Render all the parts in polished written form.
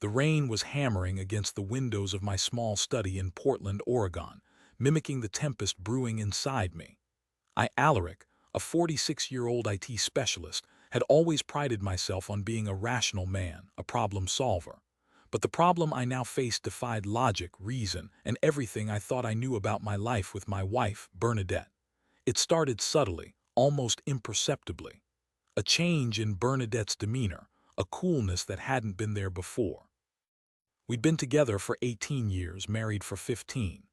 The rain was hammering against the windows of my small study in Portland, Oregon, mimicking the tempest brewing inside me. Alaric, a 46-year-old IT specialist, had always prided myself on being a rational man, a problem solver. But the problem I now faced defied logic, reason, and everything I thought I knew about my life with my wife, Bernadette. It started subtly, almost imperceptibly. A change in Bernadette's demeanor, a coolness that hadn't been there before. We'd been together for 18 years, married for 15.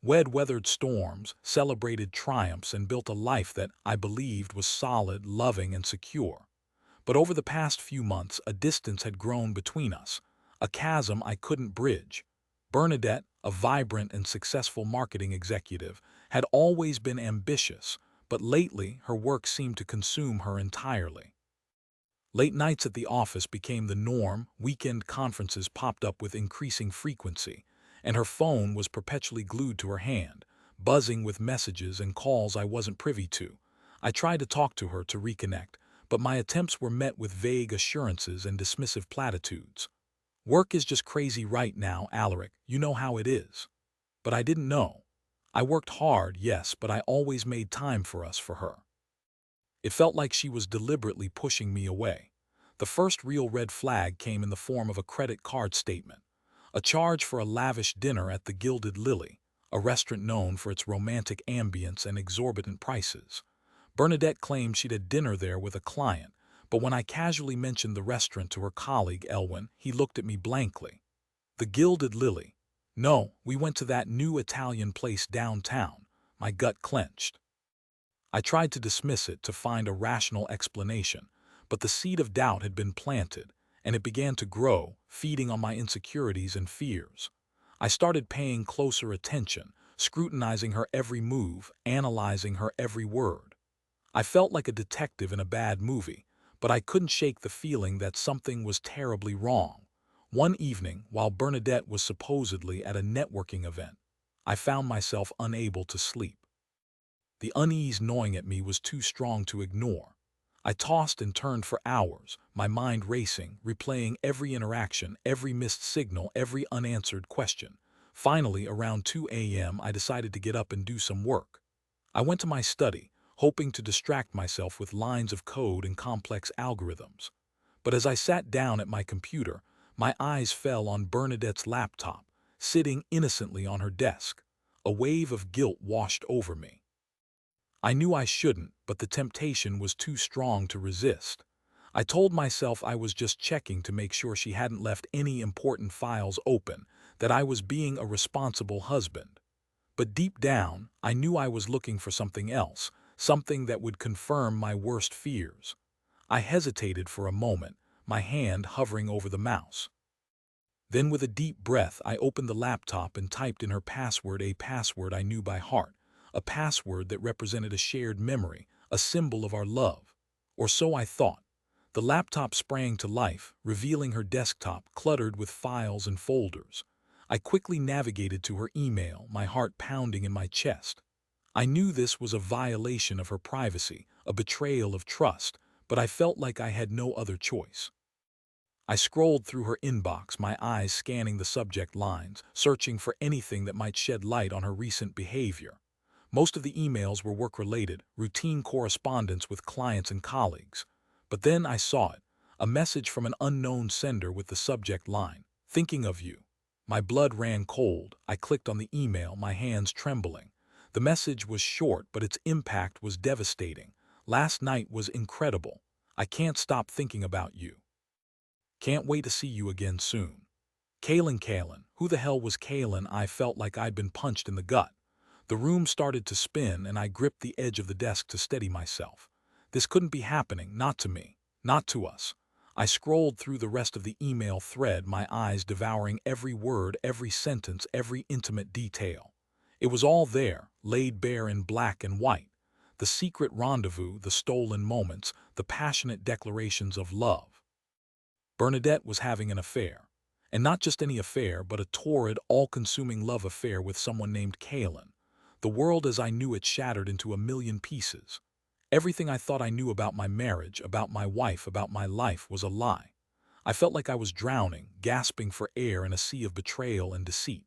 Weathered storms, celebrated triumphs, and built a life that I believed was solid, loving, and secure. But over the past few months, a distance had grown between us, a chasm I couldn't bridge. Bernadette, a vibrant and successful marketing executive, had always been ambitious, but lately her work seemed to consume her entirely. Late nights at the office became the norm, weekend conferences popped up with increasing frequency, and her phone was perpetually glued to her hand, buzzing with messages and calls I wasn't privy to. I tried to talk to her to reconnect, but my attempts were met with vague assurances and dismissive platitudes. Work is just crazy right now, Alaric, you know how it is. But I didn't know. I worked hard, yes, but I always made time for her. It felt like she was deliberately pushing me away. The first real red flag came in the form of a credit card statement. A charge for a lavish dinner at the Gilded Lily, a restaurant known for its romantic ambience and exorbitant prices. Bernadette claimed she'd had dinner there with a client, but when I casually mentioned the restaurant to her colleague Elwin, he looked at me blankly. The Gilded Lily. No, we went to that new Italian place downtown. My gut clenched. I tried to dismiss it, to find a rational explanation, but the seed of doubt had been planted, and it began to grow, feeding on my insecurities and fears. I started paying closer attention, scrutinizing her every move, analyzing her every word. I felt like a detective in a bad movie, but I couldn't shake the feeling that something was terribly wrong. One evening, while Bernadette was supposedly at a networking event, I found myself unable to sleep. The unease gnawing at me was too strong to ignore. I tossed and turned for hours, my mind racing, replaying every interaction, every missed signal, every unanswered question. Finally, around 2 a.m., I decided to get up and do some work. I went to my study, hoping to distract myself with lines of code and complex algorithms. But as I sat down at my computer, my eyes fell on Bernadette's laptop, sitting innocently on her desk. A wave of guilt washed over me. I knew I shouldn't, but the temptation was too strong to resist. I told myself I was just checking to make sure she hadn't left any important files open, that I was being a responsible husband. But deep down, I knew I was looking for something else, something that would confirm my worst fears. I hesitated for a moment, my hand hovering over the mouse. Then with a deep breath, I opened the laptop and typed in her password, a password I knew by heart, a password that represented a shared memory, a symbol of our love. Or so I thought. The laptop sprang to life, revealing her desktop cluttered with files and folders. I quickly navigated to her email, my heart pounding in my chest. I knew this was a violation of her privacy, a betrayal of trust, but I felt like I had no other choice. I scrolled through her inbox, my eyes scanning the subject lines, searching for anything that might shed light on her recent behavior. Most of the emails were work-related, routine correspondence with clients and colleagues. But then I saw it, a message from an unknown sender with the subject line, "Thinking of you." My blood ran cold. I clicked on the email, my hands trembling. The message was short, but its impact was devastating. "Last night was incredible. I can't stop thinking about you. Can't wait to see you again soon." Kalen. Who the hell was Kalen? I felt like I'd been punched in the gut. The room started to spin, and I gripped the edge of the desk to steady myself. This couldn't be happening, not to me, not to us. I scrolled through the rest of the email thread, my eyes devouring every word, every sentence, every intimate detail. It was all there, laid bare in black and white. The secret rendezvous, the stolen moments, the passionate declarations of love. Bernadette was having an affair. And not just any affair, but a torrid, all-consuming love affair with someone named Kalen. The world as I knew it shattered into a million pieces. Everything I thought I knew about my marriage, about my wife, about my life was a lie. I felt like I was drowning, gasping for air in a sea of betrayal and deceit.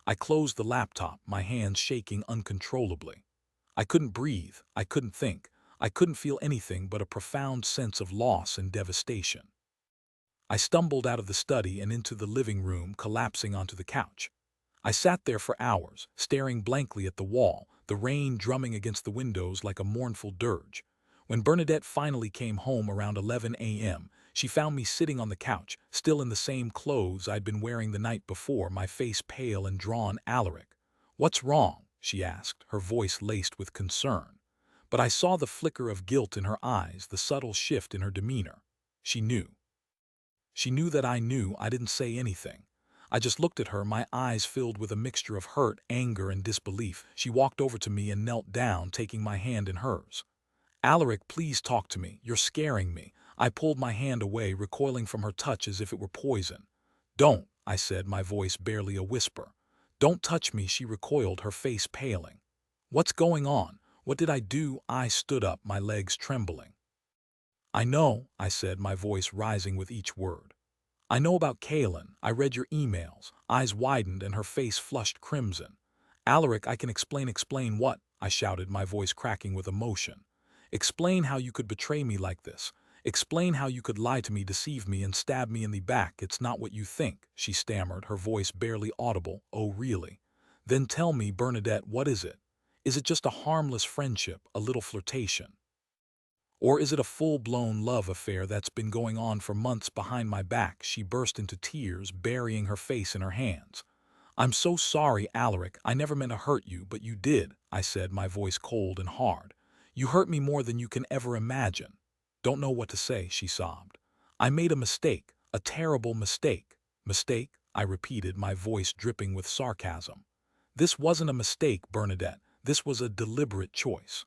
I closed the laptop, my hands shaking uncontrollably. I couldn't breathe, I couldn't think, I couldn't feel anything but a profound sense of loss and devastation. I stumbled out of the study and into the living room, collapsing onto the couch. I sat there for hours, staring blankly at the wall, the rain drumming against the windows like a mournful dirge. When Bernadette finally came home around 11 a.m., she found me sitting on the couch, still in the same clothes I'd been wearing the night before, my face pale and drawn. "Alaric, what's wrong?" she asked, her voice laced with concern. But I saw the flicker of guilt in her eyes, the subtle shift in her demeanor. She knew. She knew that I knew. I didn't say anything. I just looked at her, my eyes filled with a mixture of hurt, anger, and disbelief. She walked over to me and knelt down, taking my hand in hers. "Alaric, please talk to me. You're scaring me." I pulled my hand away, recoiling from her touch as if it were poison. "Don't," I said, my voice barely a whisper. "Don't touch me," she recoiled, her face paling. "What's going on? What did I do?" I stood up, my legs trembling. "I know," I said, my voice rising with each word. "I know about Kaylin. I read your emails." Eyes widened and her face flushed crimson. "Alaric, I can explain." "Explain what?" I shouted, my voice cracking with emotion. "Explain how you could betray me like this. Explain how you could lie to me, deceive me, and stab me in the back." "It's not what you think," she stammered, her voice barely audible. "Oh, really? Then tell me, Bernadette, what is it? Is it just a harmless friendship, a little flirtation? Or is it a full-blown love affair that's been going on for months behind my back?" She burst into tears, burying her face in her hands. "I'm so sorry, Alaric. I never meant to hurt you, but you did," I said, my voice cold and hard. "You hurt me more than you can ever imagine." "Don't know what to say," she sobbed. "I made a mistake, a terrible mistake." "Mistake?" I repeated, my voice dripping with sarcasm. "This wasn't a mistake, Bernadette. This was a deliberate choice.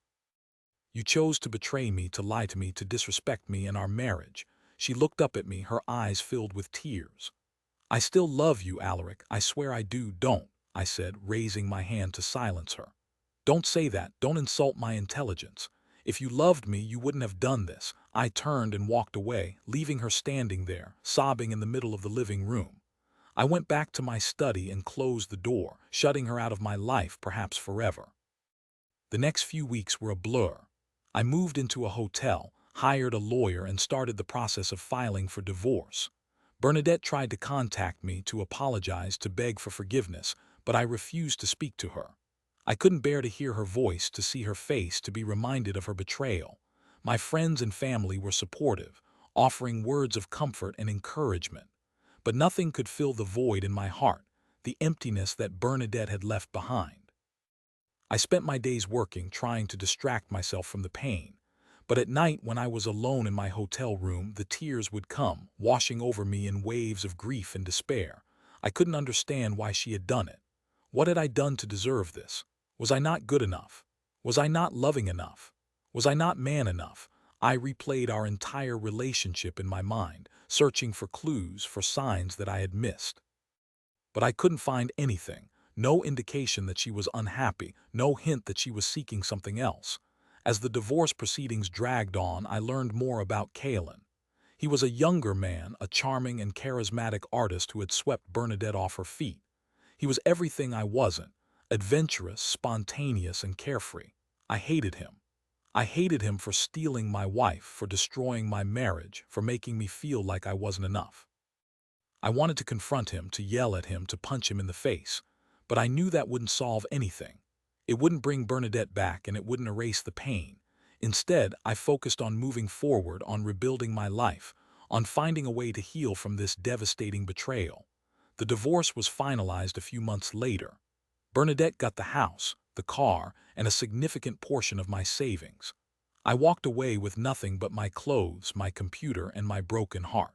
You chose to betray me, to lie to me, to disrespect me and our marriage." She looked up at me, her eyes filled with tears. "I still love you, Alaric. I swear I do." "Don't," I said, raising my hand to silence her. "Don't say that. Don't insult my intelligence. If you loved me, you wouldn't have done this." I turned and walked away, leaving her standing there, sobbing in the middle of the living room. I went back to my study and closed the door, shutting her out of my life, perhaps forever. The next few weeks were a blur. I moved into a hotel, hired a lawyer, and started the process of filing for divorce. Bernadette tried to contact me, to apologize, to beg for forgiveness, but I refused to speak to her. I couldn't bear to hear her voice, to see her face, to be reminded of her betrayal. My friends and family were supportive, offering words of comfort and encouragement. But nothing could fill the void in my heart, the emptiness that Bernadette had left behind. I spent my days working, trying to distract myself from the pain. But at night, when I was alone in my hotel room, the tears would come, washing over me in waves of grief and despair. I couldn't understand why she had done it. What had I done to deserve this? Was I not good enough? Was I not loving enough? Was I not man enough? I replayed our entire relationship in my mind, searching for clues, for signs that I had missed. But I couldn't find anything. No indication that she was unhappy, no hint that she was seeking something else. As the divorce proceedings dragged on, I learned more about Kaylin. He was a younger man, a charming and charismatic artist who had swept Bernadette off her feet. He was everything I wasn't: adventurous, spontaneous, and carefree. I hated him. I hated him for stealing my wife, for destroying my marriage, for making me feel like I wasn't enough. I wanted to confront him, to yell at him, to punch him in the face, but I knew that wouldn't solve anything. It wouldn't bring Bernadette back, and it wouldn't erase the pain. Instead, I focused on moving forward, on rebuilding my life, on finding a way to heal from this devastating betrayal. The divorce was finalized a few months later. Bernadette got the house, the car, and a significant portion of my savings. I walked away with nothing but my clothes, my computer, and my broken heart.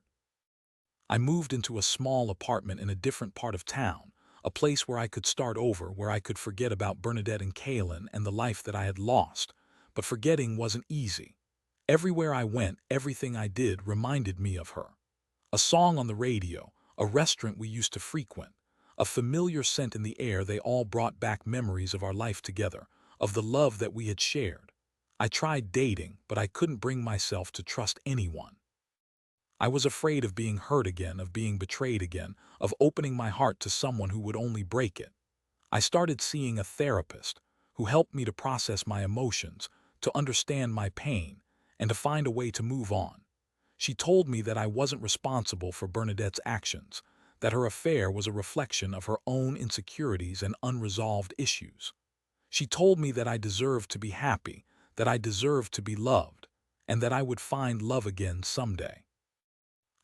I moved into a small apartment in a different part of town, a place where I could start over, where I could forget about Bernadette and Kaylin and the life that I had lost. But forgetting wasn't easy. Everywhere I went, everything I did reminded me of her. A song on the radio, a restaurant we used to frequent, a familiar scent in the air, they all brought back memories of our life together, of the love that we had shared. I tried dating, but I couldn't bring myself to trust anyone. I was afraid of being hurt again, of being betrayed again, of opening my heart to someone who would only break it. I started seeing a therapist who helped me to process my emotions, to understand my pain, and to find a way to move on. She told me that I wasn't responsible for Bernadette's actions, that her affair was a reflection of her own insecurities and unresolved issues. She told me that I deserved to be happy, that I deserved to be loved, and that I would find love again someday.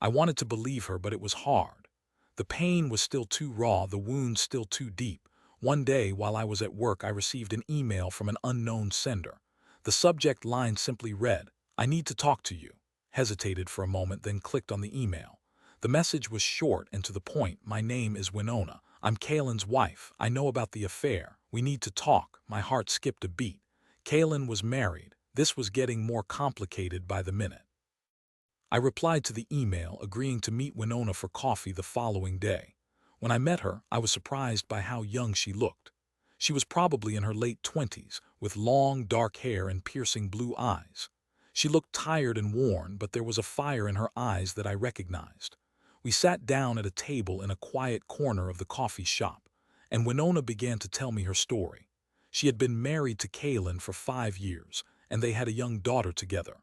I wanted to believe her, but it was hard. The pain was still too raw, the wounds still too deep. One day, while I was at work, I received an email from an unknown sender. The subject line simply read, "I need to talk to you." Hesitated for a moment, then clicked on the email. The message was short and to the point. "My name is Winona. I'm Kaylin's wife. I know about the affair. We need to talk." My heart skipped a beat. Kaylin was married. This was getting more complicated by the minute. I replied to the email, agreeing to meet Winona for coffee the following day. When I met her, I was surprised by how young she looked. She was probably in her late 20s, with long, dark hair and piercing blue eyes. She looked tired and worn, but there was a fire in her eyes that I recognized. We sat down at a table in a quiet corner of the coffee shop, and Winona began to tell me her story. She had been married to Kaylin for 5 years, and they had a young daughter together.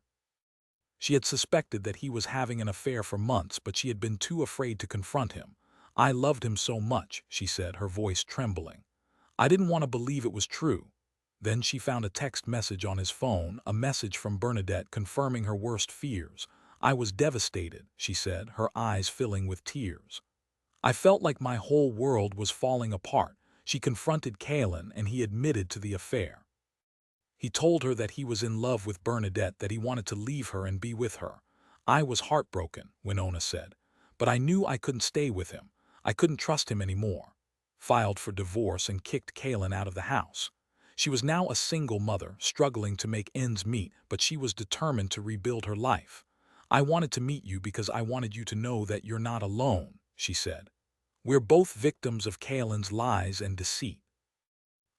She had suspected that he was having an affair for months, but she had been too afraid to confront him. "I loved him so much," she said, her voice trembling. "I didn't want to believe it was true." Then she found a text message on his phone, a message from Bernadette confirming her worst fears. "I was devastated," she said, her eyes filling with tears. "I felt like my whole world was falling apart." She confronted Kaylin, and he admitted to the affair. He told her that he was in love with Bernadette, that he wanted to leave her and be with her. "I was heartbroken," Winona said, "but I knew I couldn't stay with him. I couldn't trust him anymore." Filed for divorce and kicked Kaylin out of the house. She was now a single mother, struggling to make ends meet, but she was determined to rebuild her life. "I wanted to meet you because I wanted you to know that you're not alone," she said. "We're both victims of Kaylin's lies and deceit."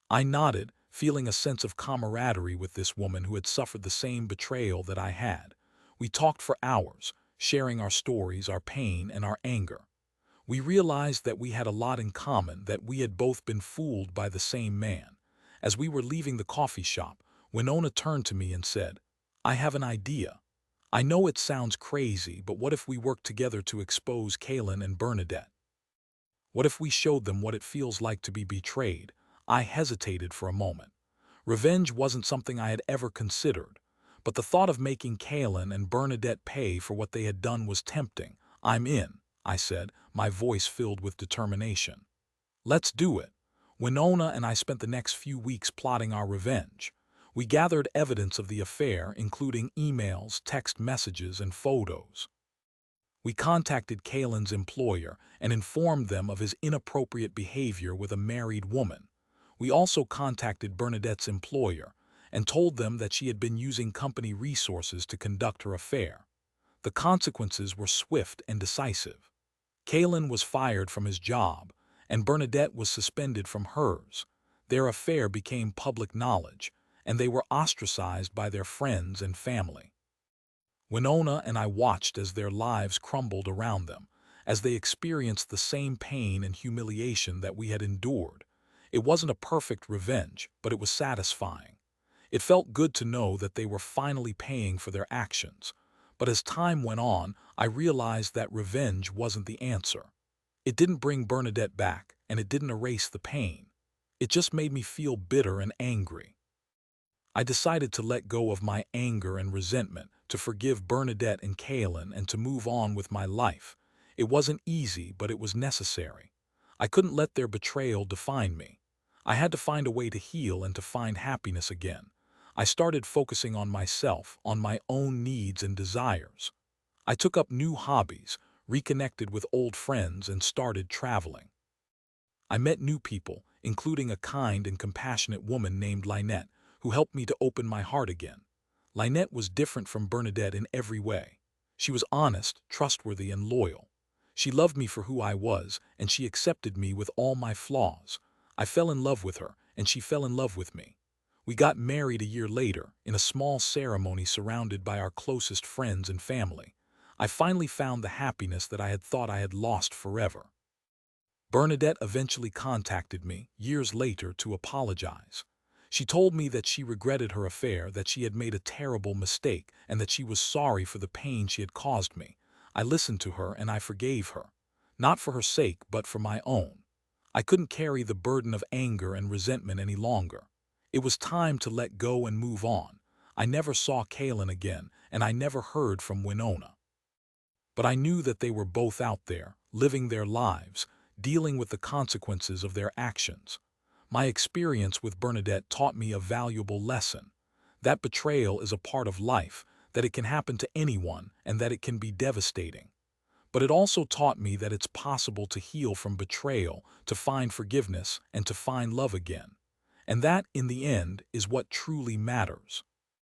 I nodded, feeling a sense of camaraderie with this woman who had suffered the same betrayal that I had. We talked for hours, sharing our stories, our pain, and our anger. We realized that we had a lot in common, that we had both been fooled by the same man. As we were leaving the coffee shop, Winona turned to me and said, "I have an idea. I know it sounds crazy, but what if we worked together to expose Kaylin and Bernadette? What if we showed them what it feels like to be betrayed?" I hesitated for a moment. Revenge wasn't something I had ever considered, but the thought of making Kaylin and Bernadette pay for what they had done was tempting. "I'm in," I said, my voice filled with determination. "Let's do it." Winona and I spent the next few weeks plotting our revenge. We gathered evidence of the affair, including emails, text messages, and photos. We contacted Kaylin's employer and informed them of his inappropriate behavior with a married woman. We also contacted Bernadette's employer and told them that she had been using company resources to conduct her affair. The consequences were swift and decisive. Kaylin was fired from his job, and Bernadette was suspended from hers. Their affair became public knowledge, and they were ostracized by their friends and family. Winona and I watched as their lives crumbled around them, as they experienced the same pain and humiliation that we had endured. It wasn't a perfect revenge, but it was satisfying. It felt good to know that they were finally paying for their actions. But as time went on, I realized that revenge wasn't the answer. It didn't bring Bernadette back, and it didn't erase the pain. It just made me feel bitter and angry. I decided to let go of my anger and resentment, to forgive Bernadette and Kaylin, and to move on with my life. It wasn't easy, but it was necessary. I couldn't let their betrayal define me. I had to find a way to heal and to find happiness again. I started focusing on myself, on my own needs and desires. I took up new hobbies, reconnected with old friends, and started traveling. I met new people, including a kind and compassionate woman named Lynette, who helped me to open my heart again. Lynette was different from Bernadette in every way. She was honest, trustworthy, and loyal. She loved me for who I was, and she accepted me with all my flaws. I fell in love with her, and she fell in love with me. We got married a year later, in a small ceremony surrounded by our closest friends and family. I finally found the happiness that I had thought I had lost forever. Bernadette eventually contacted me years later to apologize. She told me that she regretted her affair, that she had made a terrible mistake, and that she was sorry for the pain she had caused me. I listened to her and I forgave her. Not for her sake, but for my own. I couldn't carry the burden of anger and resentment any longer. It was time to let go and move on. I never saw Kaylin again, and I never heard from Winona. But I knew that they were both out there, living their lives, dealing with the consequences of their actions. My experience with Bernadette taught me a valuable lesson. That betrayal is a part of life, that it can happen to anyone, and that it can be devastating. But it also taught me that it's possible to heal from betrayal, to find forgiveness, and to find love again. And that, in the end, is what truly matters.